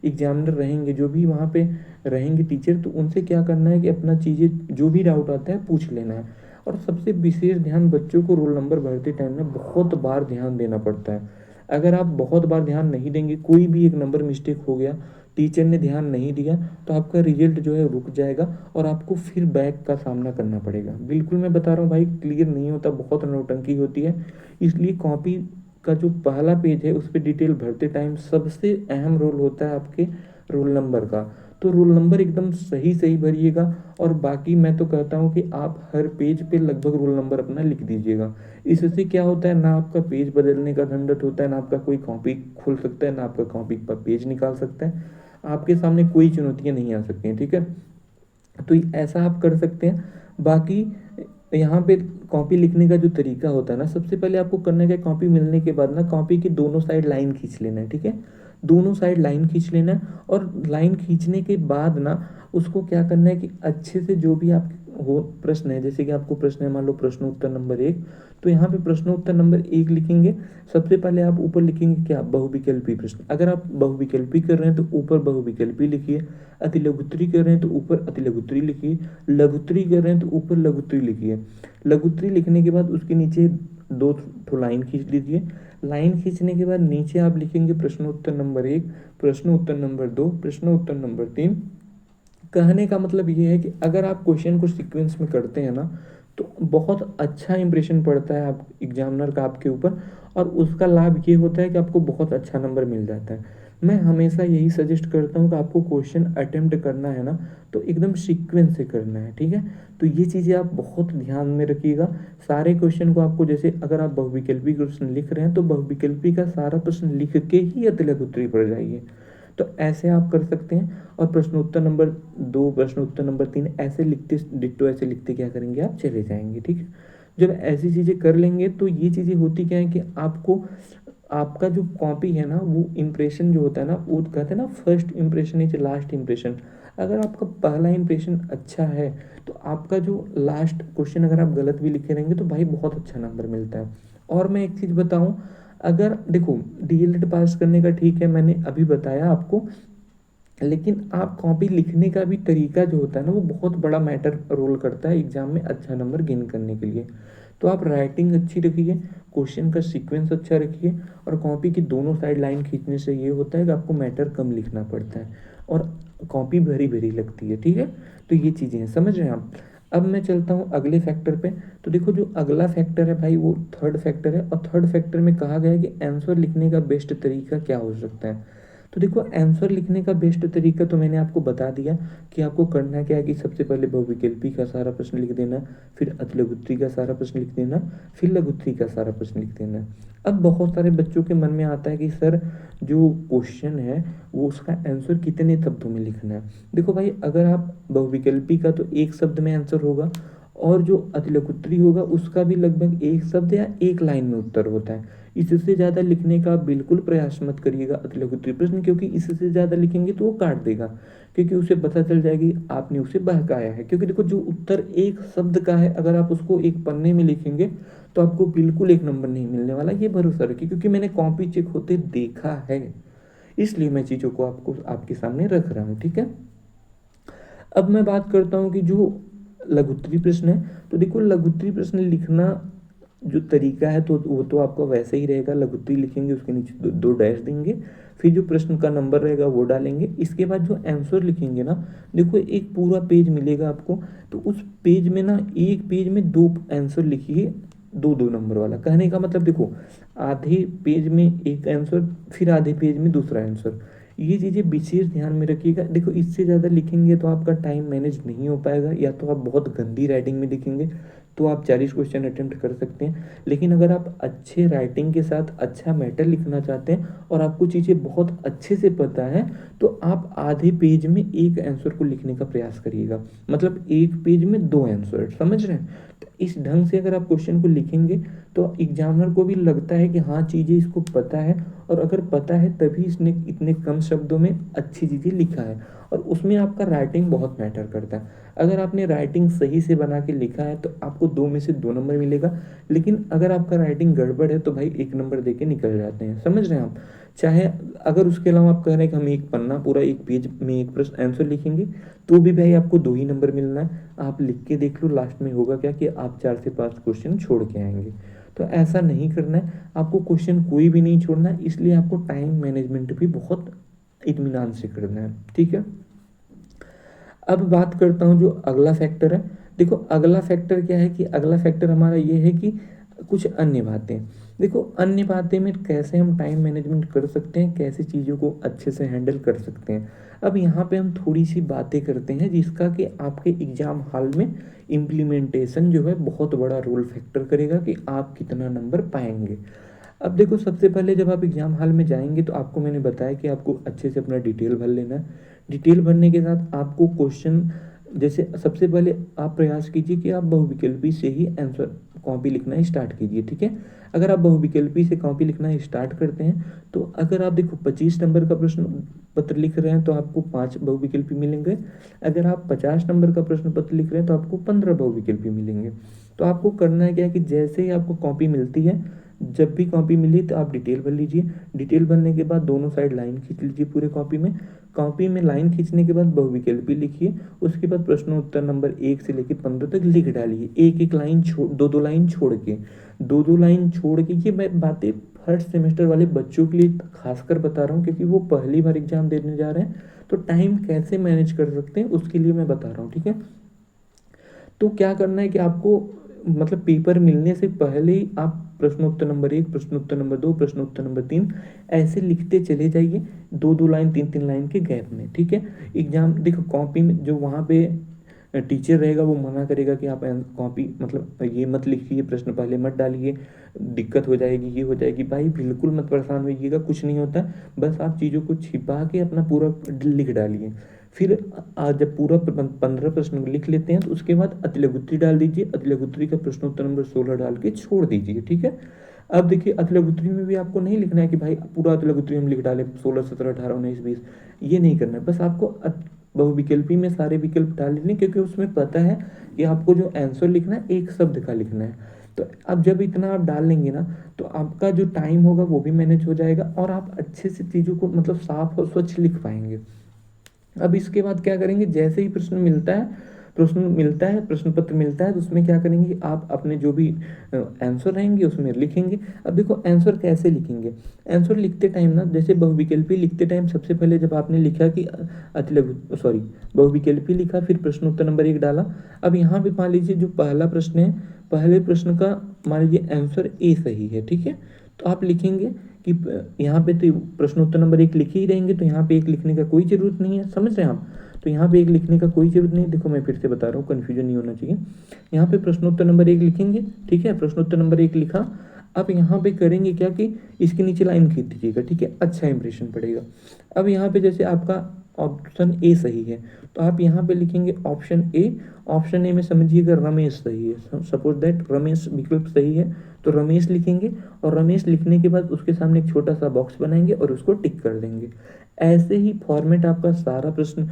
एग्जामिनर रहेंगे, जो भी वहाँ पे रहेंगे टीचर, तो उनसे क्या करना है कि अपना चीज़ें जो भी डाउट आता है पूछ लेना है। और सबसे विशेष ध्यान बच्चों को रोल नंबर भरते टाइम में बहुत बार ध्यान देना पड़ता है। अगर आप बहुत बार ध्यान नहीं देंगे, कोई भी एक नंबर मिस्टेक हो गया, टीचर ने ध्यान नहीं दिया, तो आपका रिजल्ट जो है रुक जाएगा और आपको फिर बैक का सामना करना पड़ेगा। बिल्कुल मैं बता रहा हूँ भाई, क्लियर नहीं होता, बहुत नौटंकी होती है। इसलिए कॉपी का जो पहला पेज है उस पर डिटेल भरते टाइम सबसे अहम रोल होता है आपके रोल नंबर का। तो रोल नंबर एकदम सही सही भरिएगा। और बाकी मैं तो कहता हूँ कि आप हर पेज पे लगभग रोल नंबर अपना लिख दीजिएगा। इससे क्या होता है, ना आपका पेज बदलने का झंझट होता है, ना आपका कोई कॉपी खुल सकता है, ना आपका कॉपी पर पेज निकाल सकता है। आपके सामने कोई चुनौतियाँ नहीं आ सकती हैं। ठीक है, तो ऐसा आप कर सकते हैं। बाकी यहाँ पे कॉपी लिखने का जो तरीका होता है ना, सबसे पहले आपको करना है कि कॉपी मिलने के बाद ना कॉपी की दोनों साइड लाइन खींच लेना है। ठीक है, दोनों साइड लाइन खींच लेना है और लाइन खींचने के बाद ना उसको क्या करना है कि अच्छे से जो भी आप हो प्रश्न है, जैसे कि आपको प्रश्न है, मान लो प्रश्न उत्तर नंबर 1, तो यहाँ पे प्रश्न उत्तर नंबर 1 लिखेंगे। सबसे पहले आप ऊपर लिखेंगे क्या, बहुविकल्पी प्रश्न। अगर आप बहुविकल्पी कर रहे हैं तो ऊपर बहुविकल्पी लिखिए। अतिलघुत्तरी कर रहे हैं तो ऊपर अतिलघुत्तरी लिखिए। लघुत्तरी कर रहे हैं तो ऊपर लघुत्तरी लिखिए। लघुत्तरी लिखने के बाद उसके नीचे दो ठो लाइन खींच लीजिए। लाइन खींचने के बाद नीचे आप लिखेंगे प्रश्न उत्तर नंबर 1, प्रश्न उत्तर नंबर 2, प्रश्न उत्तर नंबर 3। कहने का मतलब ये है कि अगर आप क्वेश्चन को सीक्वेंस में करते हैं ना, तो बहुत अच्छा इंप्रेशन पड़ता है आप एग्जामिनर का आपके ऊपर। और उसका लाभ ये होता है कि आपको बहुत अच्छा नंबर मिल जाता है। मैं हमेशा यही सजेस्ट करता हूँ कि आपको क्वेश्चन अटेम्प्ट करना है ना, तो एकदम सीक्वेंस से करना है। ठीक है, तो ये चीज़ें आप बहुत ध्यान में रखिएगा। सारे क्वेश्चन को आपको, जैसे अगर आप बहुविकल्पी प्रश्न लिख रहे हैं तो बहुविकल्पी का सारा प्रश्न लिख के ही अतिलघु उत्तरी पर जाइए। तो ऐसे आप कर सकते हैं। और प्रश्न उत्तर नंबर 2, प्रश्न उत्तर नंबर 3 ऐसे लिखते, डिट्टो ऐसे लिखते क्या करेंगे, आप चले जाएंगे। ठीक है, जब ऐसी चीज़ें कर लेंगे तो ये चीज़ें होती क्या है कि आपको आपका जो कॉपी है ना, वो इम्प्रेशन जो होता है ना, वो कहते हैं ना first impression is last impression. अगर आपका पहला इम्प्रेशन अच्छा है तो आपका जो लास्ट क्वेश्चन अगर आप गलत भी लिखे रहेंगे तो भाई बहुत अच्छा नंबर मिलता है। और मैं एक चीज़ बताऊं, अगर देखो डीएलएड पास करने का ठीक है, मैंने अभी बताया आपको, लेकिन आप कॉपी लिखने का भी तरीका जो होता है ना, वो बहुत बड़ा मैटर रोल करता है एग्जाम में अच्छा नंबर गेन करने के लिए। तो आप राइटिंग अच्छी रखिए, क्वेश्चन का सीक्वेंस अच्छा रखिए, और कॉपी की दोनों साइड लाइन खींचने से ये होता है कि आपको मैटर कम लिखना पड़ता है और कॉपी भरी भरी लगती है। ठीक है, तो ये चीज़ें हैं, समझ रहे हैं आप। अब मैं चलता हूँ अगले फैक्टर पे। तो देखो जो अगला फैक्टर है भाई, वो थर्ड फैक्टर है। और थर्ड फैक्टर में कहा गया है कि आंसर लिखने का बेस्ट तरीका क्या हो सकता है। तो देखो आंसर लिखने का बेस्ट तरीका तो मैंने आपको बता दिया कि आपको करना क्या है कि सबसे पहले बहुविकल्पी का सारा प्रश्न लिख देना, फिर अतिलघुत्तरी का सारा प्रश्न लिख देना, फिर लघुत्तरी का सारा प्रश्न लिख देना। अब बहुत सारे बच्चों के मन में आता है कि सर जो क्वेश्चन है वो उसका आंसर कितने शब्दों में लिखना है। देखो भाई, अगर आप बहुविकल्पी का तो एक शब्द में आंसर होगा, और जो अतिलघुत्तरी होगा उसका भी लगभग एक शब्द या एक लाइन में उत्तर होता है। इससे ज़्यादा लिखने का बिल्कुल प्रयास मत करिएगा अति लघु उत्तरीय प्रश्न, क्योंकि इससे ज़्यादा लिखेंगे तो वो काट देगा, क्योंकि उसे पता चल जाएगी आपने उसे बहकाया है। क्योंकि देखो जो उत्तर एक शब्द का है, अगर आप उसको एक पन्ने में लिखेंगे तो आपको बिल्कुल एक नंबर नहीं मिलने वाला, ये भरोसा रखिए, क्योंकि मैंने कॉपी चेक होते देखा है, इसलिए मैं चीज़ों को आपको आपके सामने रख रहा हूँ। ठीक है, अब मैं बात करता हूँ कि जो लघुत्तरीय प्रश्न है, तो देखो लघुत्तरीय प्रश्न लिखना जो तरीका है तो वो तो आपका वैसे ही रहेगा। लघुत्तरीय लिखेंगे, उसके नीचे दो डैश देंगे, फिर जो प्रश्न का नंबर रहेगा वो डालेंगे। इसके बाद जो आंसर लिखेंगे ना, देखो एक पूरा पेज मिलेगा आपको, तो उस पेज में ना एक पेज में दो आंसर लिखिए, दो दो नंबर वाला। कहने का मतलब देखो, आधे पेज में एक आंसर, फिर आधे पेज में दूसरा आंसर, ये चीज़ें विशेष ध्यान में रखिएगा। देखो इससे ज़्यादा लिखेंगे तो आपका टाइम मैनेज नहीं हो पाएगा, या तो आप बहुत गंदी राइटिंग में लिखेंगे तो आप 40 क्वेश्चन अटेम्प्ट कर सकते हैं। लेकिन अगर आप अच्छे राइटिंग के साथ अच्छा मैटर लिखना चाहते हैं और आपको चीज़ें बहुत अच्छे से पता है, तो आप आधे पेज में एक आंसर को लिखने का प्रयास करिएगा, मतलब एक पेज में दो आंसर, समझ रहे हैं। तो इस ढंग से अगर आप क्वेश्चन को लिखेंगे तो एग्जामिनर को भी लगता है कि हाँ चीज़ें इसको पता है, और अगर पता है तभी इसने इतने कम शब्दों में अच्छी चीज़ें लिखा है। और उसमें आपका राइटिंग बहुत मैटर करता है। अगर आपने राइटिंग सही से बना के लिखा है तो आपको 2 में से 2 नंबर मिलेगा, लेकिन अगर आपका राइटिंग गड़बड़ है तो भाई 1 नंबर दे के निकल जाते हैं, समझ रहे हैं आप। चाहे अगर उसके अलावा आप कह रहे हैं कि हम एक पन्ना पूरा एक पेज में एक प्रश्न आंसर लिखेंगे, तो भी भाई आपको 2 ही नंबर मिलना है। आप लिख के देख लो, लास्ट में होगा क्या कि आप 4 से 5 क्वेश्चन छोड़ के आएंगे। तो ऐसा नहीं करना है, आपको क्वेश्चन कोई भी नहीं छोड़ना है, इसलिए आपको टाइम मैनेजमेंट भी बहुत इत्मीनान से करना है। ठीक है, अब बात करता हूँ जो अगला फैक्टर है। देखो अगला फैक्टर क्या है कि अगला फैक्टर हमारा ये है कि कुछ अन्य बातें। देखो अन्य बातें में कैसे हम टाइम मैनेजमेंट कर सकते हैं, कैसे चीज़ों को अच्छे से हैंडल कर सकते हैं। अब यहाँ पे हम थोड़ी सी बातें करते हैं जिसका कि आपके एग्ज़ाम हॉल में इम्प्लीमेंटेशन जो है बहुत बड़ा रोल फैक्टर करेगा कि आप कितना नंबर पाएंगे। अब देखो सबसे पहले जब आप एग्ज़ाम हॉल में जाएंगे तो आपको मैंने बताया कि आपको अच्छे से अपना डिटेल भर लेना है। डिटेल भरने के साथ आपको क्वेश्चन, जैसे सबसे पहले आप प्रयास कीजिए कि आप बहुविकल्पी से ही आंसर कॉपी लिखना स्टार्ट कीजिए। ठीक है, अगर आप बहुविकल्पी से कॉपी लिखना स्टार्ट करते हैं तो अगर आप देखो 25 नंबर का प्रश्न पत्र लिख रहे हैं तो आपको 5 बहुविकल्पी मिलेंगे। अगर आप 50 नंबर का प्रश्न पत्र लिख रहे हैं तो आपको 15 बहुविकल्पी मिलेंगे। तो आपको करना है क्या है कि जैसे ही आपको कॉपी मिलती है, जब भी कॉपी मिली तो आप डिटेल भर लीजिए। डिटेल भरने के बाद दोनों साइड लाइन खींच लीजिए पूरे कॉपी में। कॉपी में लाइन खींचने के बाद बहुविकल्पी लिखिए। उसके बाद प्रश्नोत्तर नंबर 1 से लेकर 15 तक लिख डालिए, एक एक लाइन छोड़, दो लाइन छोड़ के, दो लाइन छोड़ के। ये मैं बातें फर्स्ट सेमेस्टर वाले बच्चों के लिए खासकर बता रहा हूँ, क्योंकि वो पहली बार एग्जाम देने जा रहे हैं, तो टाइम कैसे मैनेज कर सकते हैं उसके लिए मैं बता रहा हूँ। ठीक है, तो क्या करना है कि आपको मतलब पेपर मिलने से पहले ही आप प्रश्नोत्तर नंबर 1, प्रश्नोत्तर नंबर 2, प्रश्नोत्तर नंबर 3 ऐसे लिखते चले जाइए, दो लाइन 3 लाइन के गैप में। ठीक है, एग्जाम देखो कॉपी में जो वहाँ पे टीचर रहेगा वो मना करेगा कि आप कॉपी मतलब ये मत लिखिए, प्रश्न पहले मत डालिए, दिक्कत हो जाएगी, ये हो जाएगी। भाई बिल्कुल मत परेशान होइएगा, कुछ नहीं होता, बस आप चीज़ों को छिपा के अपना पूरा लिख डालिए। फिर जब पूरा 15 प्रश्न लिख लेते हैं तो उसके बाद अतिलघुत्री डाल दीजिए। अतिलघुत्री का प्रश्नोत्तर नंबर 16 डाल के छोड़ दीजिए। ठीक है, अब देखिए अतिलघुत्री में भी आपको नहीं लिखना है कि भाई पूरा अतिलघुत्री हम लिख डालें 16, 17, 18, 19, 20, ये नहीं करना है। बस आपको बहुविकल्पी में सारे विकल्प डाल लेने, क्योंकि उसमें पता है कि आपको जो आंसर लिखना है एक शब्द का लिखना है। तो अब जब इतना आप डाल लेंगे ना, तो आपका जो टाइम होगा वो भी मैनेज हो जाएगा और आप अच्छे से चीज़ों को मतलब साफ और स्वच्छ लिख पाएंगे। अब इसके बाद क्या करेंगे, जैसे ही प्रश्न मिलता है, प्रश्न पत्र मिलता है, तो उसमें क्या करेंगे, आप अपने जो भी आंसर रहेंगे उसमें लिखेंगे। अब देखो आंसर कैसे लिखेंगे, आंसर लिखते टाइम ना, जैसे बहुविकल्पी लिखते टाइम सबसे पहले जब आपने लिखा कि बहुविकल्पी लिखा, फिर प्रश्नोत्तर नंबर 1 डाला। अब यहाँ पे मान लीजिए जो पहला प्रश्न है, पहले प्रश्न का मान लीजिए आंसर ए सही है। ठीक है, तो आप लिखेंगे कि यहाँ पे तो प्रश्नोत्तर नंबर 1 लिखे ही रहेंगे, तो यहाँ पे 1 लिखने का कोई ज़रूरत नहीं है, समझ रहे हैं आप। तो यहाँ पे 1 लिखने का कोई ज़रूरत नहीं। देखो मैं फिर से बता रहा हूँ, कन्फ्यूजन नहीं होना चाहिए। यहाँ पे प्रश्नोत्तर नंबर 1 लिखेंगे। ठीक है, प्रश्नोत्तर नंबर 1 लिखा। अब यहाँ पे करेंगे क्या कि इसके नीचे लाइन खींच दीजिएगा। ठीक है, अच्छा इंप्रेशन पड़ेगा। अब यहाँ पे जैसे आपका ऑप्शन ए सही है। तो आप यहाँ पे लिखेंगे ऑप्शन ए। ऑप्शन ए में समझिएगा रमेश सही है, सपोज दैट रमेश विकल्प सही है, तो रमेश लिखेंगे और रमेश लिखने के बाद उसके सामने एक छोटा सा बॉक्स बनाएंगे और उसको टिक कर देंगे। ऐसे ही फॉर्मेट आपका सारा प्रश्न,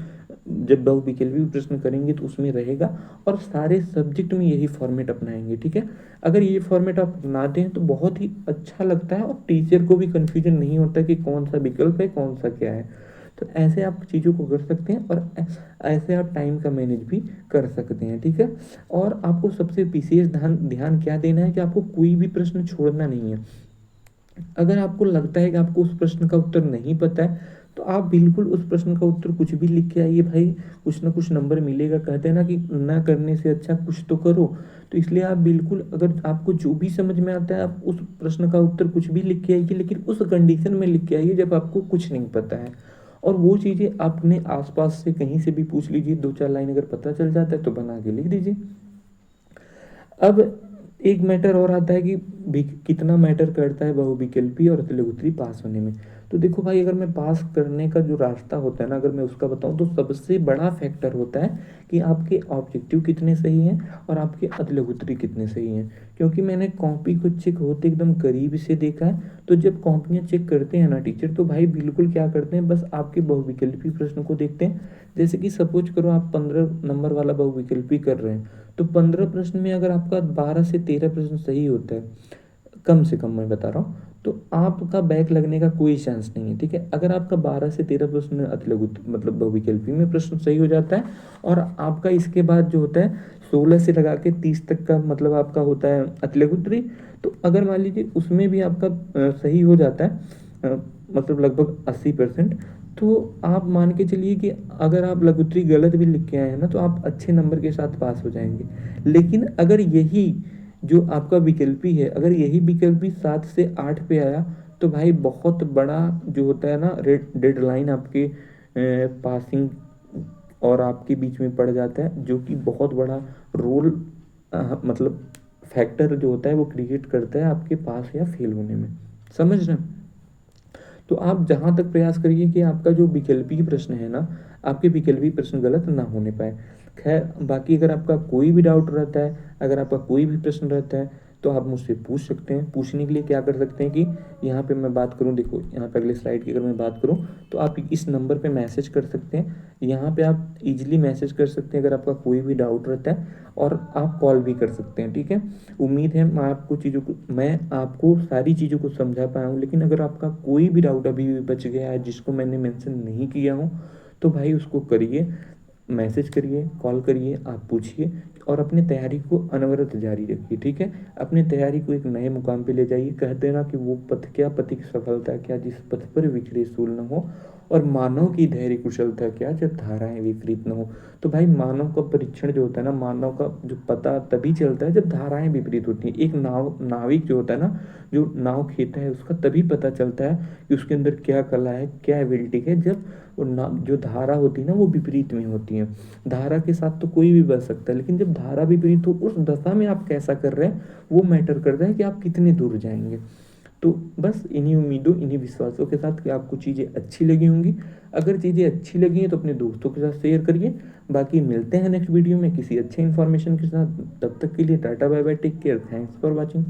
जब बहुविकल्पी प्रश्न करेंगे तो उसमें रहेगा, और सारे सब्जेक्ट में यही फॉर्मेट अपनाएंगे, ठीक है। अगर ये फॉर्मेट आप अपनाते हैं तो बहुत ही अच्छा लगता है और टीचर को भी कन्फ्यूजन नहीं होता कि कौन सा विकल्प है कौन सा क्या है। तो ऐसे आप चीज़ों को कर सकते हैं और ऐसे आप टाइम का मैनेज भी कर सकते हैं, ठीक है। और आपको सबसे विशेष ध्यान ध्यान क्या देना है कि आपको कोई भी प्रश्न छोड़ना नहीं है। अगर आपको लगता है कि आपको उस प्रश्न का उत्तर नहीं पता है तो आप बिल्कुल उस प्रश्न का उत्तर कुछ भी लिख के आइए भाई, कुछ ना कुछ नंबर मिलेगा। कहते हैं ना कि ना करने से अच्छा कुछ तो करो। तो इसलिए आप बिल्कुल, अगर आपको जो भी समझ में आता है आप उस प्रश्न का उत्तर कुछ भी लिख के आइए, लेकिन उस कंडीशन में लिख के आइए जब आपको कुछ नहीं पता है। और वो चीज़ें अपने आसपास से कहीं से भी पूछ लीजिए, दो चार लाइन अगर पता चल जाता है तो बना के लिख दीजिए। अब एक मैटर और आता है कि कितना मैटर करता है बहुविकल्पी और अतिलघुत्री पास होने में। तो देखो भाई, अगर मैं पास करने का जो रास्ता होता है ना, अगर मैं उसका बताऊं तो सबसे बड़ा फैक्टर होता है कि आपके ऑब्जेक्टिव कितने सही हैं और आपके अतिलघुत्री कितने सही हैं। क्योंकि मैंने कॉपी को चेक होते एकदम करीब से देखा है। तो जब कॉपियाँ चेक करते हैं ना टीचर, तो भाई बिल्कुल क्या करते हैं, बस आपके बहुविकल्पी प्रश्न को देखते हैं। जैसे कि सपोज करो आप 15 नंबर वाला बहुविकल्पी कर रहे हैं, तो 15 प्रश्न में अगर आपका 12 से 13 प्रश्न सही होता है, कम से कम मैं बता रहा हूँ, तो आपका बैक लगने का कोई चांस नहीं है, ठीक है। अगर आपका 12 से 13 प्रश्न अतिलघु मतलब बहुविकल्पी में प्रश्न सही हो जाता है, और आपका इसके बाद जो होता है 16 से लगा के 30 तक का मतलब आपका होता है अतिलघुत्री। तो अगर मान लीजिए उसमें भी आपका सही हो जाता है, मतलब लगभग 80%, तो आप मान के चलिए कि अगर आप लघुत्री गलत भी लिख के आए हैं ना, तो आप अच्छे नंबर के साथ पास हो जाएंगे। लेकिन अगर यही जो आपका विकल्पी है, अगर यही विकल्पी 7 से 8 पे आया, तो भाई बहुत बड़ा जो होता है ना डेडलाइन आपके पासिंग और आपके बीच में पड़ जाता है, जो कि बहुत बड़ा रोल मतलब फैक्टर जो होता है वो क्रिएट करता है आपके पास या फेल होने में, समझ रहे हैं। तो आप जहाँ तक प्रयास करिए कि आपका जो विकल्पी प्रश्न है ना, आपके विकल्पी प्रश्न गलत ना होने पाए। खैर, बाकी अगर आपका कोई भी डाउट रहता है, अगर आपका कोई भी प्रश्न रहता है, तो आप मुझसे पूछ सकते हैं। पूछने के लिए क्या कर सकते हैं कि यहाँ पे मैं बात करूँ, देखो यहाँ पे अगले स्लाइड की अगर मैं बात करूँ, तो आप इस नंबर पे मैसेज कर सकते हैं। यहाँ पे आप इजीली मैसेज कर सकते हैं अगर आपका कोई भी डाउट रहता है, और आप कॉल भी कर सकते हैं, ठीक है। उम्मीद है मैं आपको सारी चीज़ों को समझा पाया हूँ। लेकिन अगर आपका कोई भी डाउट अभी भी बच गया है जिसको मैंने मेंशन नहीं किया हूँ, तो भाई उसको करिए, मैसेज करिए, कॉल करिए, आप पूछिए, और अपनी तैयारी को अनवरत जारी रखिए, ठीक है। अपनी तैयारी को एक नए मुकाम पे ले जाइए। कहते हैं ना कि वो पथ क्या, पथिक सफलता क्या, जिस पथ पर विचरे सूल न हो, और मानव की धैर्य कुशलता क्या, जब धाराएं विपरीत न हो। तो भाई मानव का परीक्षण जो होता है ना, मानव का जो पता तभी चलता है जब धाराएं विपरीत होती हैं। एक नाविक जो होता है ना, जो नाव खेता है, उसका तभी पता चलता है कि उसके अंदर क्या कला है, क्या एबिलिटी है, जब वो जो धारा होती है ना वो विपरीत में होती है। धारा के साथ तो कोई भी बच सकता है, लेकिन जब धारा विपरीत हो उस दशा में आप कैसा कर रहे हैं वो मैटर करता है कि आप कितने दूर जाएंगे। तो बस इन्हीं उम्मीदों, इन्हीं विश्वासों के साथ कि आपको चीज़ें अच्छी लगी होंगी। अगर चीज़ें अच्छी लगी हैं तो अपने दोस्तों के साथ शेयर करिए। बाकी मिलते हैं नेक्स्ट वीडियो में किसी अच्छे इन्फॉर्मेशन के साथ। तब तक के लिए tata bye bye, take care, thanks for watching.